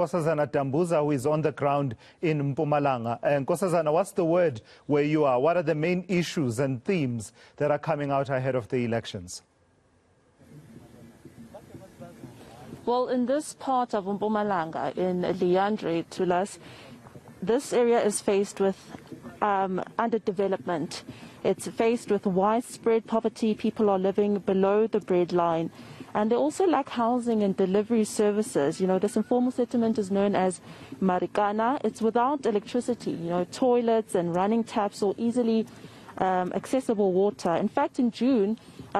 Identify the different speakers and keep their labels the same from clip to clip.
Speaker 1: Nkosazana Dambuza, who is on the ground in Mpumalanga. And Nkosazana, what's the word where you are? What are the main issues and themes that are coming out ahead of the elections?
Speaker 2: Well, in this part of Mpumalanga, in LEANDRA, Tulas, this area is faced with underdevelopment. It's faced with widespread poverty. People are living below the breadline. And they also lack housing and delivery services. You know, this informal settlement is known as Marikana. It's without electricity, you know, toilets and running taps or easily accessible water. In fact, in June,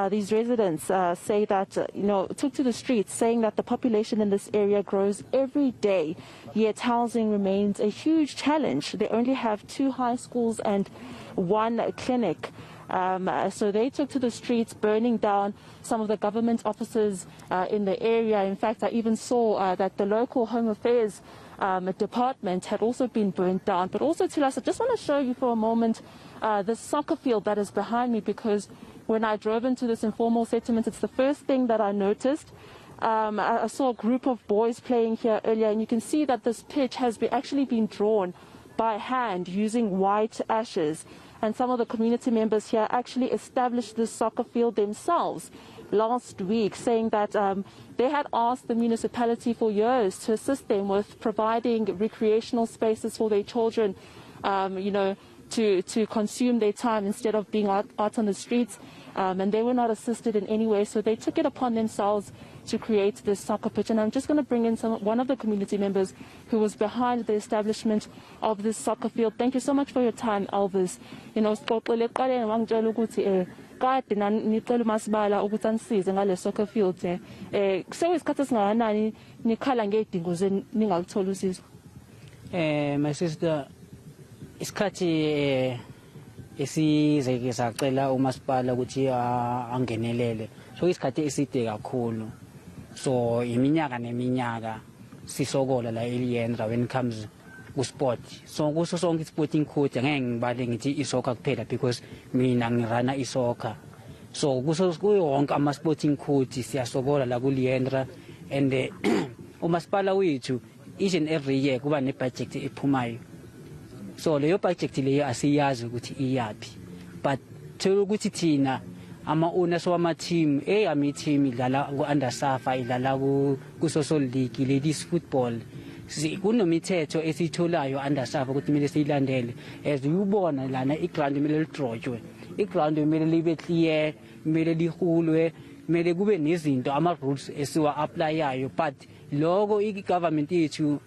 Speaker 2: these residents say that, took to the streets saying that the population in this area grows every day, yet housing remains a huge challenge. They only have 2 high schools and 1 clinic. So they took to the streets, burning down some of the government offices in the area. In fact, I even saw that the local Home Affairs department had also been burnt down. But also, Tilas, I just want to show you for a moment the soccer field that is behind me, because when I drove into this informal settlement, it's the first thing that I noticed. I saw a group of boys playing here earlier, and you can see that this pitch has actually been drawn by hand using white ashes. And some of the community members here actually established this soccer field themselves last week, saying that they had asked the municipality for years to assist them with providing recreational spaces for their children, to consume their time instead of being out on the streets. And they were not assisted in any way, so they took it upon themselves to create this soccer pitch. And I'm just going to bring in one of the community members who was behind the establishment of this soccer field. Thank you so much for your time, Elvis. You know, ngicela umasipala ukuthi anisize ngale soccer field sewesikhathi esingakanani nikhala ngedingo zenu ningaluthola usizo?
Speaker 3: My sister, isikhathi esizeke sacela umasipala ukuthi angenelele, so isikhathi eside kakhulu, so iminyaka neminyaka sisokola la eLEANDRA when it comes ku sport. So kuso sonke sporting coach angeke ngibale ngithi isoccer kuphela, because mina ngirana isoccer. So kuso wonke ama sporting coach siyasokola la ku LEANDRA, and umasipala wethu each and every year kuba ne budget ephumayo. So leyo budget leyo asiyazi ukuthi iyapi, but thola ukuthi thina ama owners wama team ami team idlala ku undersafa, idlala ku social league, ladies football, kunomithetho esitholayo undersafa ukuthi kumele siyilandele. As uyubona lana iground kumele lidrojwe, iground kumele libe clear, kumele lihulwe, kumele kube nezinto ama rules esiwa applyayo. But lokho igovernment yethu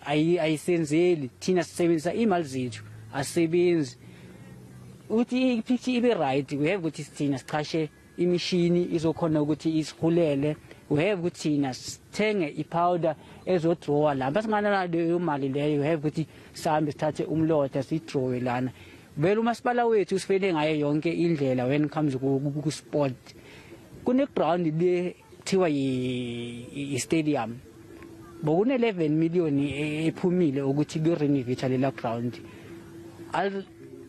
Speaker 3: ayisenzeli, thina sisebenzisa imali zethu asebenzi uthi ipicture ibe right. We have ukuthi thina sichashe imishini izokhona ukuthi isihulele, we have ukuthi thina sithenge ipowder ezodrawa lapha singana leyo mali leyo, we have ukuthi sihambe sithathe umlotha sidrowe lana. Vele umasipala wethu usifele ngayo yonke indlela when it comes ku sport. Kune ground le thiwa i-stadium, bokune 11 million ephumile ukuthi ku renovate lela ground.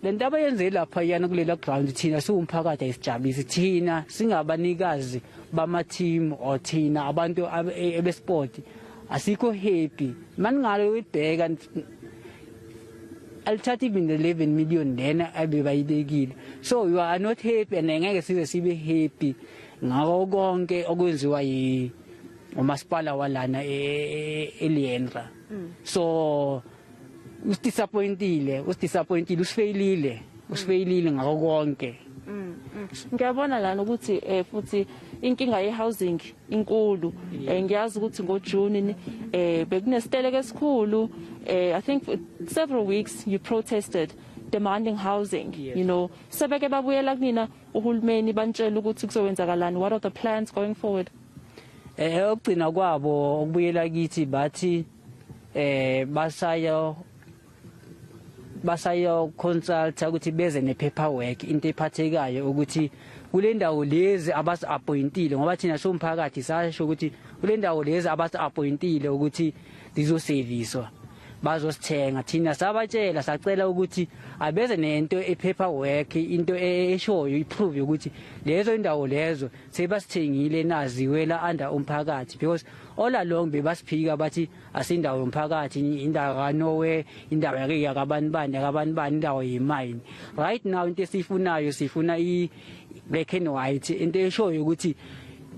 Speaker 3: Lento abayenze lapha yana kulela ground, thina siwumphakathi ayisijabulisi, thina singabanikazi bama team or thina abantu ebesport asikho happy. Maningalo uyibheka alithatha even the 11 million lena abebayibekile, so you are not happy, and ngeke sibe happy ngako konke okwenziwa umasipala walana eLEANDRA. So usdisappointile, usfailile ngako konke.
Speaker 2: Ngiyabona lana ukuthi futhi inkinga ye-housing inkulu. Ngiyazi ukuthi ngoJune bekunesiteleka esikhulu. I think for several weeks you protested demanding housing. Yes. You know, sebeke babuyela kunina uhulumeni bantshela ukuthi kuzowenzakalani. What are the plans going forward?
Speaker 3: Okugcina kwabo ukubuyela kithi bathi basayo consult ukuthi beze ne paperwork into ephathekayo ukuthi kule ndawo lezi abasi appointile, ngoba thina somphakathi sasho ukuthi kule ndawo lezi abasi appointile ukuthi lizoserviswa. bazosithenga thina sabatshela sacela ukuthi abeze nento e-paperwork into eshoyo iprove ukuthi lezo indawo lezo sebasithengile naziwela under umphakathi because all along bebasiphika bathi asindawo yomphakathi indawo kaNowe indawo yakabanibani indawo yimine. Right now into esifunayo sifuna i-black and white into eshoyo ukuthi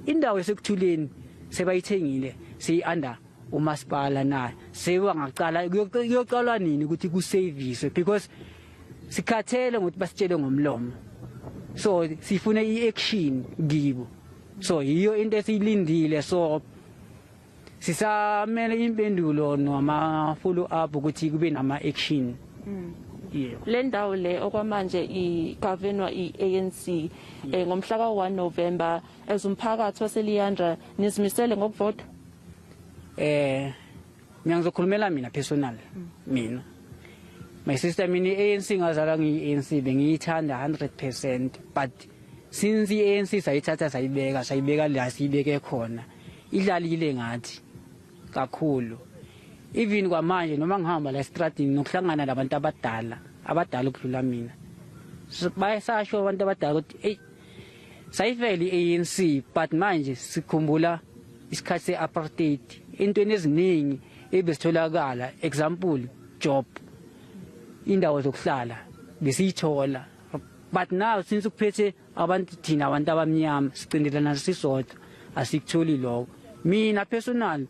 Speaker 3: indawo esekuthuleni sebayithengile siyi-under umasipala na sebangaqala kuyoqalwa nini ukuthi kuservice because sikhathele ngokuthi basitshele ngomlomo so sifune i-action kibo so yiyo into esiyilindile so sisamele impendulo noma follow up ukuthi kube nama-action.
Speaker 2: Le ndawo le okwamanje igovernwa i-ANC ngomhla ka-1 November as umphakathi wase-Leandra nizimisele ngokuvota?
Speaker 3: Mina ngizokhulumela mina personal mina my sister mina i-ANC ngazalwa ngiyi-ANC bengiyithanda 100% but since i-ANC sayithatha sayibeka la siyibeke khona idlalile ngathi kakhulu even kwamanje noma ngihamba la estradini nokuhlangana nabantu abadala ukudlula mina bayasasho abantu abadala ukuthi hey sayifeli i-ANC but manje sikhumbula isikhathi se-apartheid intweni eziningi ebesitholakala example job indawo zokuhlala besiyithola but now since kuphethe abantu thina abantu abamnyama sicindelana sisodwa asikutholi lokho mina personal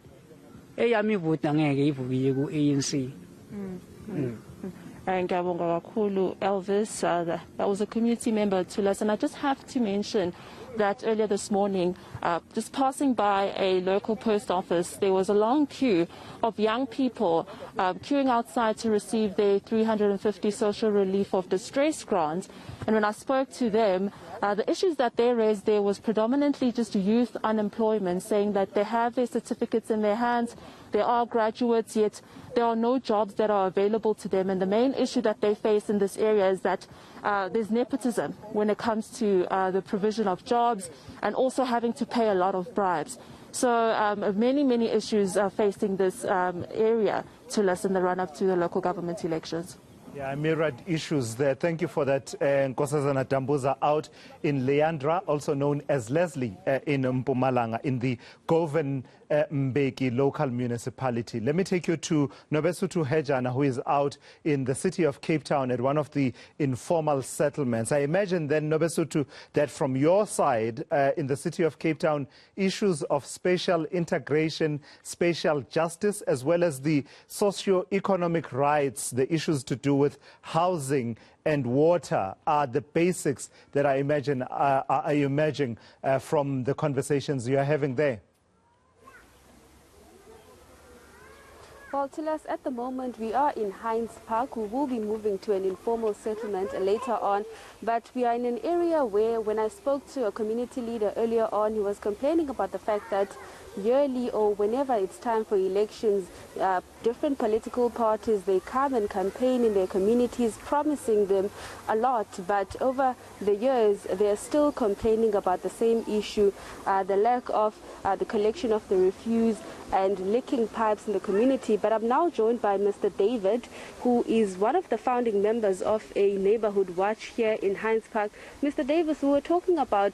Speaker 3: eyami ivoti angeke ivukiye ku-ANC.
Speaker 2: Ngiyabonga kakhulu Elvis. That was a community member to us, and I just have to mention that earlier this morning, just passing by a local post office, there was a long queue of young people queuing outside to receive their 350 social relief of distress grants. And when I spoke to them, the issues that they raised there was predominantly just youth unemployment, saying that they have their certificates in their hands, they are graduates, yet there are no jobs that are available to them. And the main issue that they face in this area is that there's nepotism when it comes to the provision of jobs and also having to pay a lot of bribes. So many issues are facing this area to us in the run-up to the local government elections.
Speaker 1: Yeah, myriad issues there. Thank you for that. Nkosazana Dambuza out in Leandra, also known as Leslie, in Mpumalanga, in the Govan Mbeki local municipality. Let me take you to NOBESUTHU HEJANA, who is out in the city of Cape Town at one of the informal settlements. I imagine then, NOBESUTHU, that from your side in the city of Cape Town, issues of spatial integration, spatial justice, as well as the socio-economic rights, the issues to do with housing and water are the basics that I imagine are emerging from the conversations you are having there.
Speaker 4: Well, Tilas, at the moment we are in Hines Park. We will be moving to an informal settlement later on, but we are in an area where, when I spoke to a community leader earlier on, he was complaining about the fact that yearly or whenever it's time for elections, different political parties, they come and campaign in their communities, promising them a lot, but over the years they're still complaining about the same issue, the lack of the collection of the refuse and licking pipes in the community. But I'm now joined by Mr. David, who is one of the founding members of a neighborhood watch here in Hines Park. Mr. Davis, we were talking about,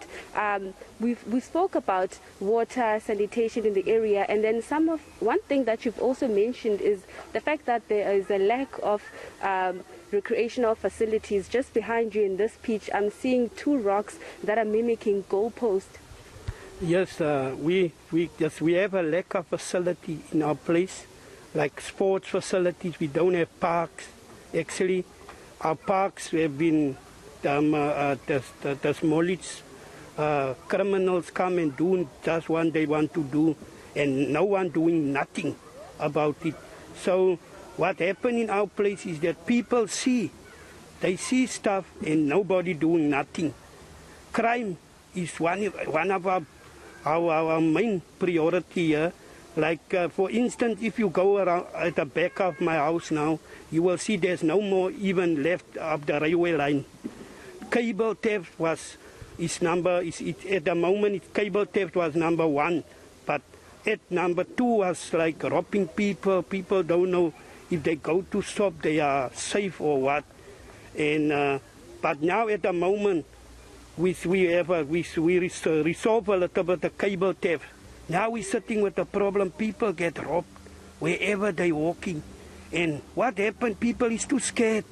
Speaker 4: we spoke about water, sanitation in the area, and then one thing that you've also mentioned is the fact that there is a lack of recreational facilities. Just behind you in this pitch, I'm seeing two rocks that are mimicking goalposts.
Speaker 5: Yes, we have a lack of facility in our place, like sports facilities. We don't have parks. Actually, our parks have been demolished. Criminals come and do just what they want to do, and no one doing nothing about it. So what happened in our place is that people see stuff and nobody doing nothing. Crime is one of our main priority here. Like for instance, if you go around at the back of my house now, you will see there's no more even left of the railway line. Cable theft at the moment cable theft was #1, but at #2 was like robbing people. People don't know if they go to shop, they are safe or what. And but now at the moment, we resolve a little bit the cable theft. Now we're sitting with the problem. People get robbed wherever they're walking. And what happened? People is too scared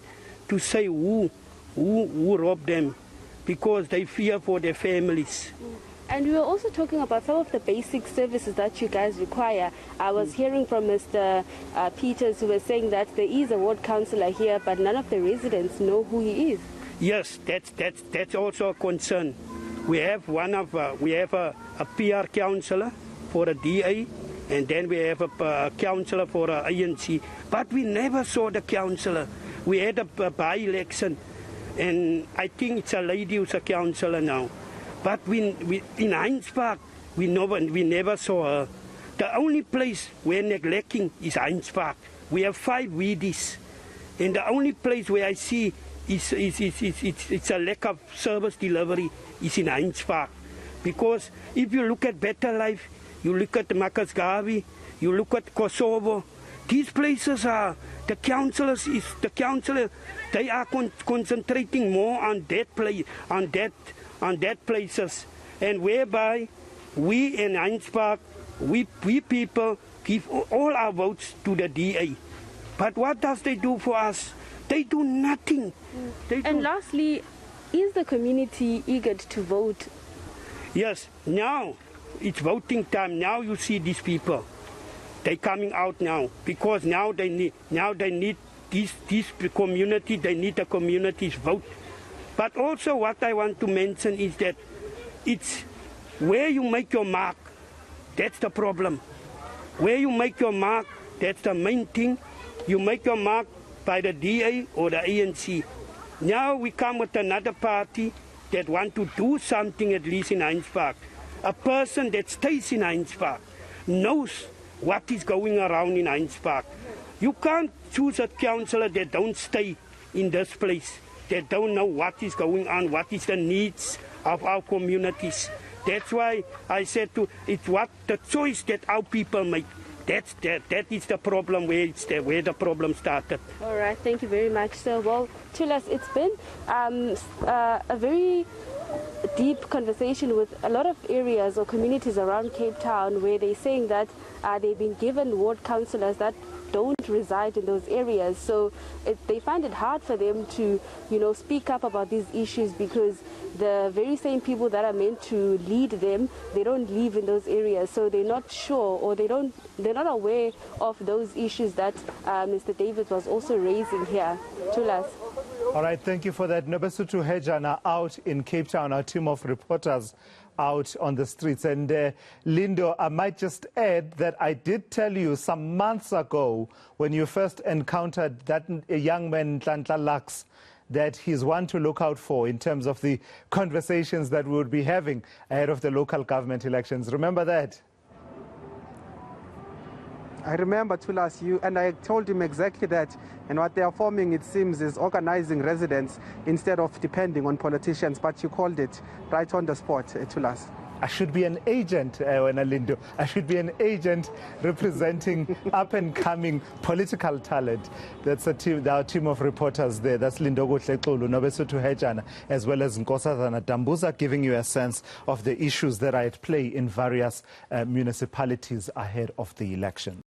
Speaker 5: to say who robbed them because they fear for their families.
Speaker 4: And we were also talking about some of the basic services that you guys require. I was hearing from Mr. Peters, who was saying that there is a ward councillor here, but none of the residents know who he is.
Speaker 5: Yes, that's also a concern. We have a PR councillor for a DA, and then we have a councillor for a ANC. But we never saw the councillor. We had a by-election, and I think it's a lady who's a councillor now. But in Heinz Park, we never saw her. The only place we're neglecting is Heinz Park. We have 5 weedies, and the only place where I see it's a lack of service delivery is in Heinz Park. Because if you look at Better Life, you look at Makasgavi, you look at Kosovo, these places are, the councillor, they are concentrating more on that places, and whereby we in Heinz Park, we people give all our votes to the DA. But what does they do for us? They do nothing.
Speaker 4: And lastly, is the community eager to vote?
Speaker 5: Yes, now it's voting time. Now you see these people. They're coming out now because now they need this community, they need the community's vote. But also what I want to mention is that it's where you make your mark, that's the problem. Where you make your mark, that's the main thing. You make your mark by the DA or the ANC. Now we come with another party that want to do something at least in Heinz Park. A person that stays in Heinz Park knows what is going around in Heinz Park. You can't choose a councillor that don't stay in this place, that don't know what is going on, what is the needs of our communities. That's why I said it's what the choice that our people make. That is the problem where the problem started.
Speaker 4: All right, thank you very much, sir. Well, Thulas, it's been a very deep conversation with a lot of areas or communities around Cape Town where they're saying that they've been given ward councillors that don't reside in those areas, so they find it hard for them to, speak up about these issues because the very same people that are meant to lead them, they don't live in those areas, so they're not sure or they're not aware of those issues that Mr. David was also raising here. Thulas.
Speaker 1: All right, thank you for that. NOBESUTHU HEJANA out in Cape Town, our team of reporters out on the streets. And Lindo, I might just add that I did tell you some months ago when you first encountered that young man, Tlantla Lux, that he's one to look out for in terms of the conversations that we would be having ahead of the local government elections. Remember that?
Speaker 6: I remember, Thulas, and I told him exactly that. And what they are forming, it seems, is organizing residents instead of depending on politicians. But you called it right on the spot, Thulas.
Speaker 1: I should be an agent, Lindo. I should be an agent representing up-and-coming political talent. That's our team of reporters there. That's Lindo Gotlekulu, NOBESUTHU HEJANA, as well as Nkosazana Dambuza, giving you a sense of the issues that are at play in various municipalities ahead of the election.